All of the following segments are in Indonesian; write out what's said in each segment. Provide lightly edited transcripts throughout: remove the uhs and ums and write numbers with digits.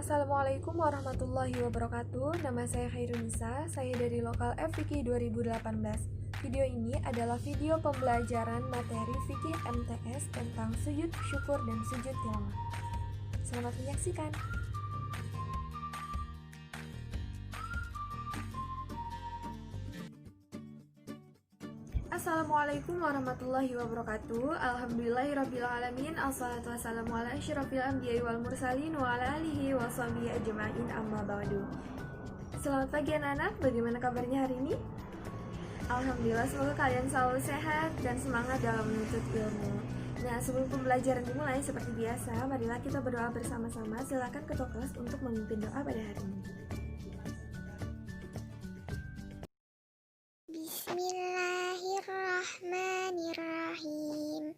Assalamualaikum warahmatullahi wabarakatuh. Nama saya Khairunisa, saya dari Lokal FFIKI 2018. Video ini adalah video pembelajaran materi fikih MTS tentang sujud syukur dan sujud tilawah. Selamat menyaksikan. Assalamualaikum warahmatullahi wabarakatuh. Alhamdulillahirrabbilalamin. Assalatu wassalamu ala asyrafil anbiya'i wal mursalin wa ala alihi wa sahbihi ajma'in, amma ba'du. Selamat pagi anak-anak, bagaimana kabarnya hari ini? Alhamdulillah, semoga kalian selalu sehat dan semangat dalam menuntut ilmu. Nah, sebelum pembelajaran dimulai, seperti biasa, marilah kita berdoa bersama-sama. Silakan ketua kelas untuk memimpin doa pada hari ini. Bismillahirrahmanirrahim.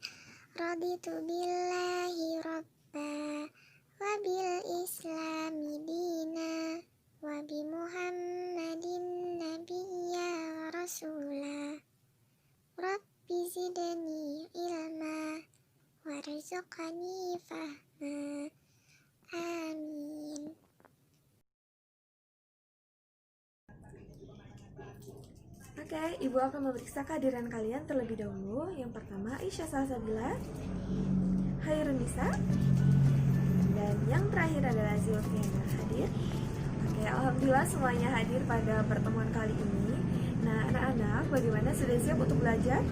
Raditu billahi rabba wa bil islami dina wa bi muhammadin nabiyya wa rasula. Rabbi zidni ilma warzuqni fahma. Amin. Oke, Ibu akan memeriksa kehadiran kalian terlebih dahulu. Yang pertama, Aisyah Salsabila, Khairunisa, dan yang terakhir adalah Zulfiana. Hadir? Oke, alhamdulillah semuanya hadir pada pertemuan kali ini. Nah, anak-anak, bagaimana, sudah siap untuk belajar?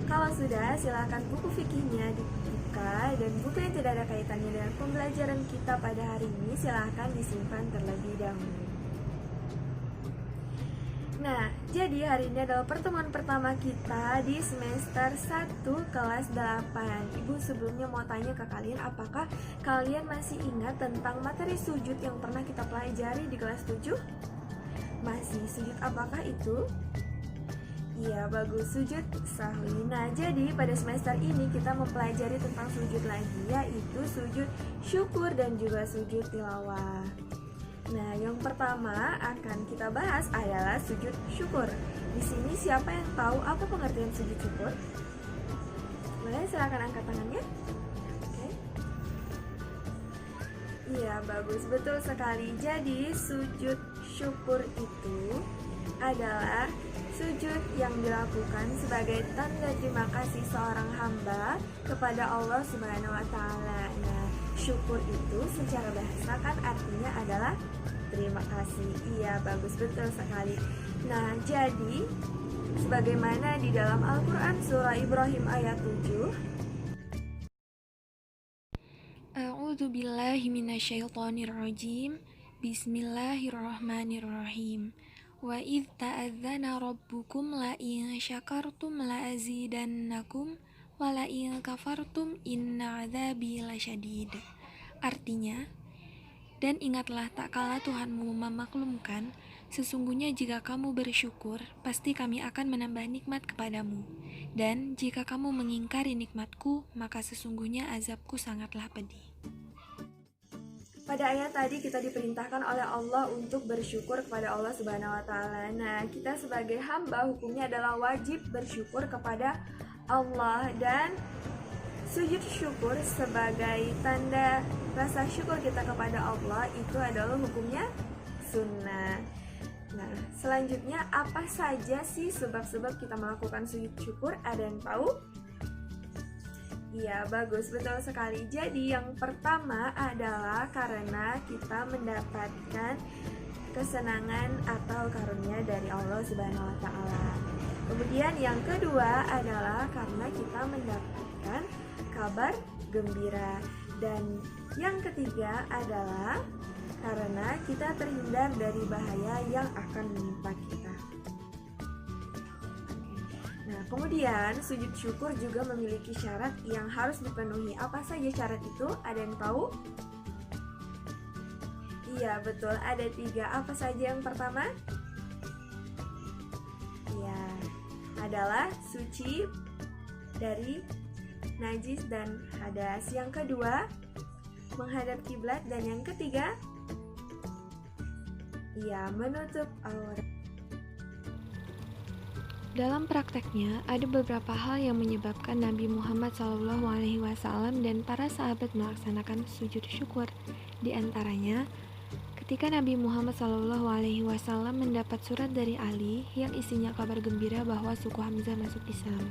Kalau sudah, silakan buku fikihnya dibuka, dan buku yang tidak ada kaitannya dengan pembelajaran kita pada hari ini silakan disimpan terlebih dahulu. Nah, jadi hari ini adalah pertemuan pertama kita di semester 1 kelas 8. Ibu sebelumnya mau tanya ke kalian, apakah kalian masih ingat tentang materi sujud yang pernah kita pelajari di kelas 7? Masih, sujud apakah itu? Iya, bagus, sujud sahwi. Nah, jadi pada semester ini kita mempelajari tentang sujud lagi, yaitu sujud syukur dan juga sujud tilawah. Nah, yang pertama akan kita bahas adalah sujud syukur. Di sini siapa yang tahu apa pengertian sujud syukur? Boleh silakan angkat tangannya. Oke. Iya, bagus, betul sekali. Jadi, sujud syukur itu adalah sujud yang dilakukan sebagai tanda terima kasih seorang hamba kepada Allah Subhanahu wa taala. Nah, syukur itu secara bahasa kan artinya adalah terima kasih. Iya, bagus, betul sekali. Nah, jadi sebagaimana di dalam Al-Qur'an surah Ibrahim ayat 7, A'udzu billahi minasyaitonir rajim. Bismillahirrahmanirrahim. Wa idz ta'adzana rabbukum la in syakartum la azidannakum wa la in kafartum inna 'adzabi lasyadid. Artinya, dan ingatlah tak kala Tuhanmu memaklumkan, sesungguhnya jika kamu bersyukur, pasti kami akan menambah nikmat kepadamu. Dan jika kamu mengingkari nikmatku, maka sesungguhnya azabku sangatlah pedih. Pada ayat tadi kita diperintahkan oleh Allah untuk bersyukur kepada Allah Subhanahu wa taala. Nah, kita sebagai hamba hukumnya adalah wajib bersyukur kepada Allah, dan sujud syukur sebagai tanda rasa syukur kita kepada Allah itu adalah hukumnya sunnah. Nah, selanjutnya apa saja sih sebab-sebab kita melakukan sujud syukur? Ada yang tahu? Iya, bagus, betul sekali. Jadi yang pertama adalah karena kita mendapatkan kesenangan atau karunia dari Allah Subhanahu wa taala. Kemudian yang kedua adalah karena kita mendapatkan kabar gembira. Dan yang ketiga adalah karena kita terhindar dari bahaya yang akan menimpa kita. Nah, kemudian sujud syukur juga memiliki syarat yang harus dipenuhi. Apa saja syarat itu? Ada yang tahu? Iya, betul, ada 3. Apa saja yang pertama? Iya, adalah suci dari najis dan hadas. Yang kedua, menghadap kiblat. Dan yang ketiga, iya, menutup aurat. Dalam prakteknya, ada beberapa hal yang menyebabkan Nabi Muhammad SAW dan para sahabat melaksanakan sujud syukur. Di antaranya, ketika Nabi Muhammad SAW mendapat surat dari Ali yang isinya kabar gembira bahwa suku Hamzah masuk Islam.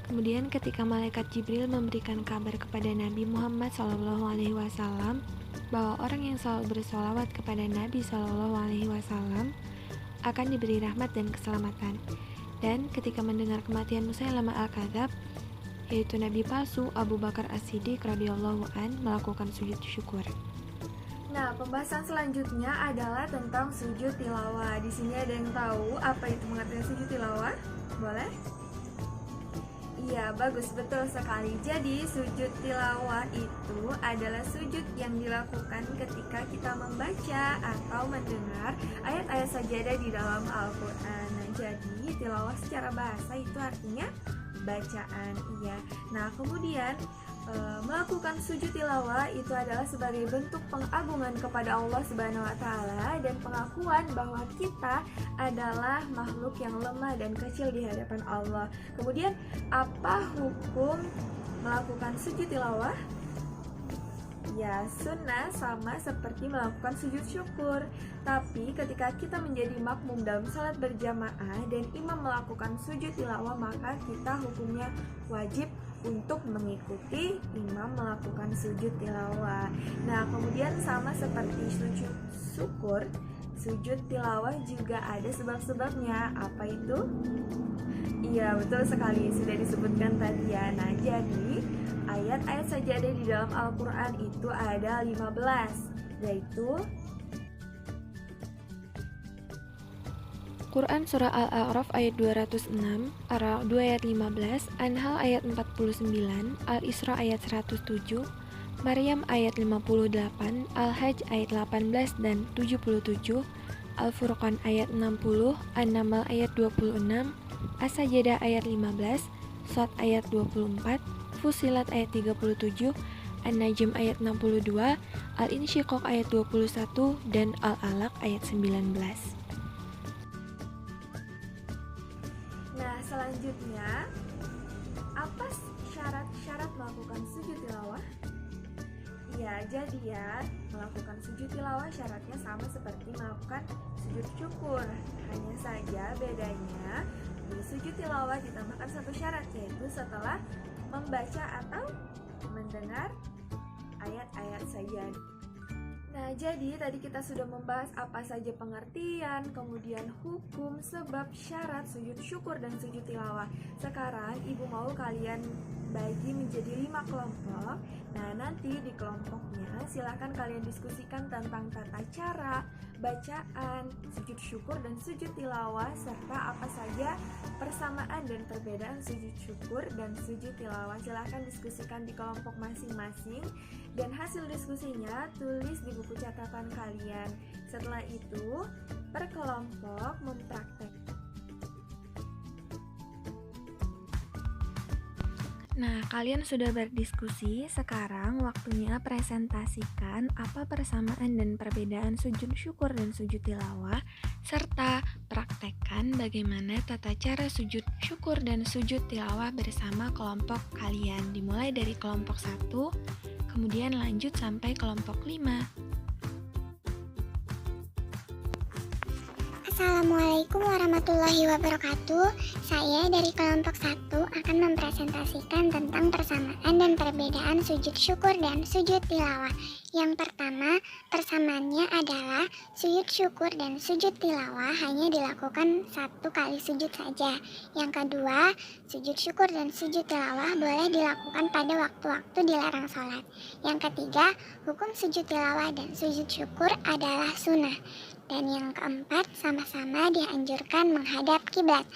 Kemudian ketika malaikat Jibril memberikan kabar kepada Nabi Muhammad SAW bahwa orang yang selalu bersolawat kepada Nabi SAW akan diberi rahmat dan keselamatan. Dan ketika mendengar kematian Musailamah al-Kadzab, yaitu Nabi palsu, Abu Bakar As-Siddiq radhiyallahu an melakukan sujud syukur. Nah, pembahasan selanjutnya adalah tentang sujud tilawah. Di sini ada yang tahu apa itu mengerti sujud tilawah? Boleh? Iya, bagus, betul sekali. Jadi, sujud tilawah itu adalah sujud yang dilakukan ketika kita membaca atau mendengar ayat-ayat sajadah di dalam Al-Quran. Nah, jadi tilawah secara bahasa itu artinya bacaan, iya. Nah, kemudian melakukan sujud tilawah itu adalah sebagai bentuk pengagungan kepada Allah Subhanahu wa taala dan pengakuan bahwa kita adalah makhluk yang lemah dan kecil di hadapan Allah. Kemudian, apa hukum melakukan sujud tilawah? Ya, sunnah sama seperti melakukan sujud syukur. Tapi ketika kita menjadi makmum dalam salat berjamaah dan imam melakukan sujud tilawah, maka kita hukumnya wajib untuk mengikuti imam melakukan sujud tilawah. Nah, kemudian sama seperti sujud syukur, sujud tilawah juga ada sebab-sebabnya. Apa itu? Iya, betul sekali, sudah disebutkan tadi ya. Nah, jadi ayat-ayat sajadah di dalam Al-Quran itu ada 15, yaitu Quran Surah Al-A'raf ayat 206, Ar-Ra'd 2 ayat 15, Anhal ayat 49, Al-Isra ayat 107, Maryam ayat 58, Al-Hajj ayat 18 dan 77, Al-Furqan ayat 60, An-Naml ayat 26, As-Sajdah ayat 15, Shad ayat 24, Fussilat ayat 37, An-Najm ayat 62, Al-Insyiqaq ayat 21, dan Al-Alaq ayat 19. Nah, selanjutnya, apa syarat-syarat melakukan sujud tilawah? Ya, jadi ya, melakukan sujud tilawah syaratnya sama seperti melakukan sujud syukur. Hanya saja bedanya, di sujud tilawah ditambahkan satu syarat, yaitu setelah membaca atau mendengar ayat-ayat sajadah. Nah, jadi tadi kita sudah membahas apa saja pengertian, kemudian hukum, sebab, syarat sujud syukur dan sujud tilawah. Sekarang Ibu mau kalian bagi menjadi 5 kelompok. Nah, nanti di kelompoknya silakan kalian diskusikan tentang tata cara bacaan sujud syukur dan sujud tilawah, serta apa saja persamaan dan perbedaan sujud syukur dan sujud tilawah. Silakan diskusikan di kelompok masing-masing, dan hasil diskusinya tulis di buku catatan kalian. Setelah itu, per kelompok mempraktekkan. Nah, kalian sudah berdiskusi, sekarang waktunya presentasikan apa persamaan dan perbedaan sujud syukur dan sujud tilawah, serta praktekkan bagaimana tata cara sujud syukur dan sujud tilawah bersama kelompok kalian, dimulai dari kelompok 1, kemudian lanjut sampai kelompok 5. Assalamualaikum warahmatullahi wabarakatuh. Saya dari kelompok 1 akan mempresentasikan tentang persamaan dan perbedaan sujud syukur dan sujud tilawah. Yang pertama, persamaannya adalah sujud syukur dan sujud tilawah hanya dilakukan 1 kali sujud saja. Yang kedua, sujud syukur dan sujud tilawah boleh dilakukan pada waktu-waktu dilarang sholat. Yang ketiga, hukum sujud tilawah dan sujud syukur adalah sunnah. Dan yang keempat, sama-sama dianjurkan menghadap kiblat.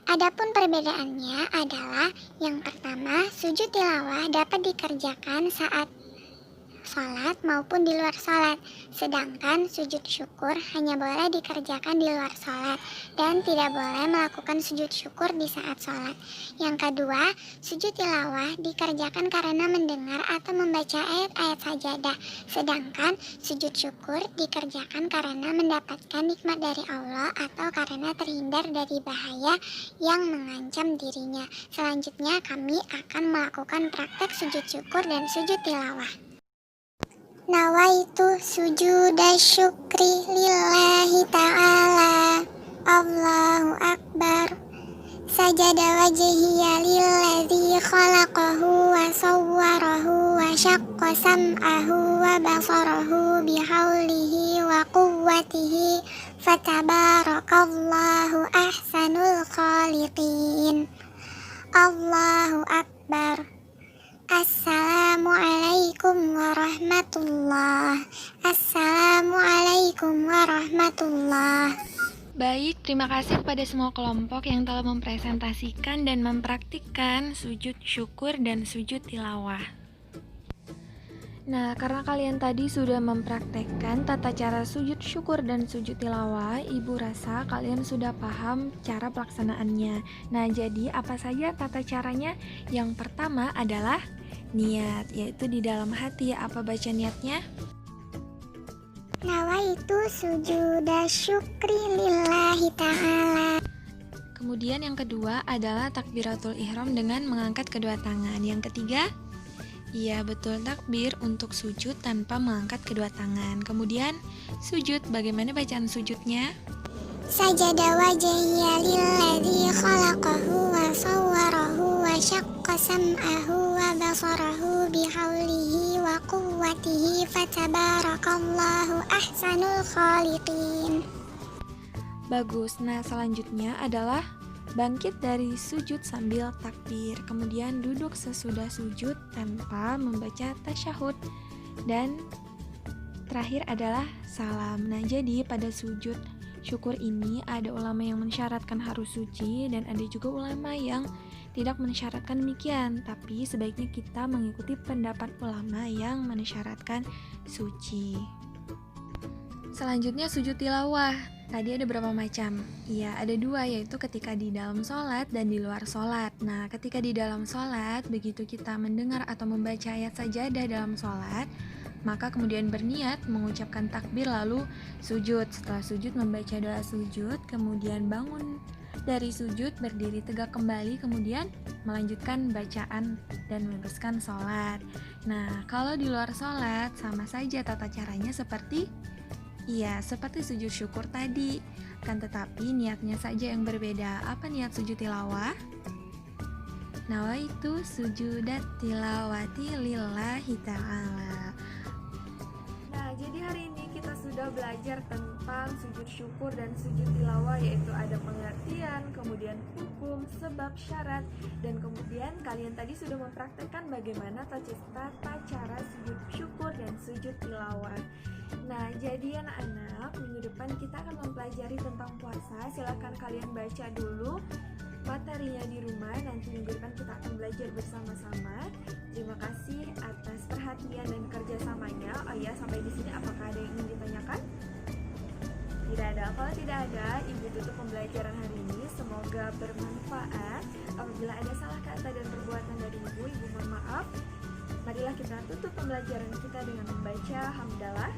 Adapun perbedaannya adalah yang pertama, sujud tilawah dapat dikerjakan saat sholat maupun di luar sholat, sedangkan sujud syukur hanya boleh dikerjakan di luar sholat dan tidak boleh melakukan sujud syukur di saat sholat. Yang kedua, sujud tilawah dikerjakan karena mendengar atau membaca ayat-ayat sajadah, sedangkan sujud syukur dikerjakan karena mendapatkan nikmat dari Allah atau karena terhindar dari bahaya yang mengancam dirinya. Selanjutnya kami akan melakukan praktek sujud syukur dan sujud tilawah. Nawaitu sujuda syukri lillahi ta'ala. Allahu Akbar. Sajada wajhiya lilladzi khalaqahu wa sawwarahu wa syaqqa sam'ahu wa basarahu bihaulihi wa quwwatihi fatabarakallahu ahsanul khaliqin. Allahu Akbar. Assalamualaikum warahmatullah. Assalamualaikum warahmatullah. Baik, terima kasih kepada semua kelompok yang telah mempresentasikan dan mempraktikkan sujud syukur dan sujud tilawah. Nah, karena kalian tadi sudah mempraktekkan tata cara sujud syukur dan sujud tilawah, Ibu rasa kalian sudah paham cara pelaksanaannya. Nah, jadi apa saja tata caranya? Yang pertama adalah niat, yaitu di dalam hati. Apa baca niatnya? Nawaitu sujuda syukri lillahi ta'ala. Kemudian yang kedua adalah takbiratul ihram dengan mengangkat kedua tangan. Yang ketiga, iya betul, takbir untuk sujud tanpa mengangkat kedua tangan. Kemudian sujud, bagaimana bacaan sujudnya? Sajada wajhiya lilladzi khalaqahu wa sawwarahu wa syaqqa sam'ahu wa basarahu bihaulihi wa quwwatihi fatabarakallahu ahsanul khaliqin. Bagus. Nah, selanjutnya adalah bangkit dari sujud sambil takbir. Kemudian duduk sesudah sujud tanpa membaca tasyahud. Dan terakhir adalah salam. Nah, jadi pada sujud syukur ini ada ulama yang mensyaratkan harus suci dan ada juga ulama yang tidak mensyaratkan demikian, tapi sebaiknya kita mengikuti pendapat ulama yang mensyaratkan suci. Selanjutnya sujud tilawah. Tadi ada berapa macam? Iya, ada dua, yaitu ketika di dalam sholat dan di luar sholat. Nah, ketika di dalam sholat, begitu kita mendengar atau membaca ayat sajadah dalam sholat, maka kemudian berniat mengucapkan takbir lalu sujud. Setelah sujud membaca doa sujud, kemudian bangun dari sujud, berdiri tegak kembali, kemudian melanjutkan bacaan dan meneruskan sholat. Nah, kalau di luar sholat sama saja tata caranya seperti sujud syukur tadi. Kan tetapi niatnya saja yang berbeda. Apa niat sujud tilawah? Nawaitu sujudat tilawati lillahi ta'ala. Nah, jadi hari ini kita sudah belajar tentang sujud syukur dan sujud tilawah, yaitu ada pengertian, kemudian hukum, sebab, syarat, dan kemudian kalian tadi sudah mempraktekkan bagaimana tata cara sujud syukur dan sujud tilawah. Nah, jadi anak-anak, minggu depan kita akan mempelajari tentang puasa. Silahkan kalian baca dulu materinya di rumah. Nanti minggu depan kita akan belajar bersama-sama. Terima kasih atas perhatian dan kerjasamanya. Oh ya, sampai di sini apakah ada yang ingin ditanyakan? Tidak ada. Kalau tidak ada, Ibu tutup pembelajaran hari ini. Semoga bermanfaat. Apabila ada salah kata dan perbuatan dari Ibu mohon maaf. Marilah kita tutup pembelajaran kita dengan membaca hamdalah.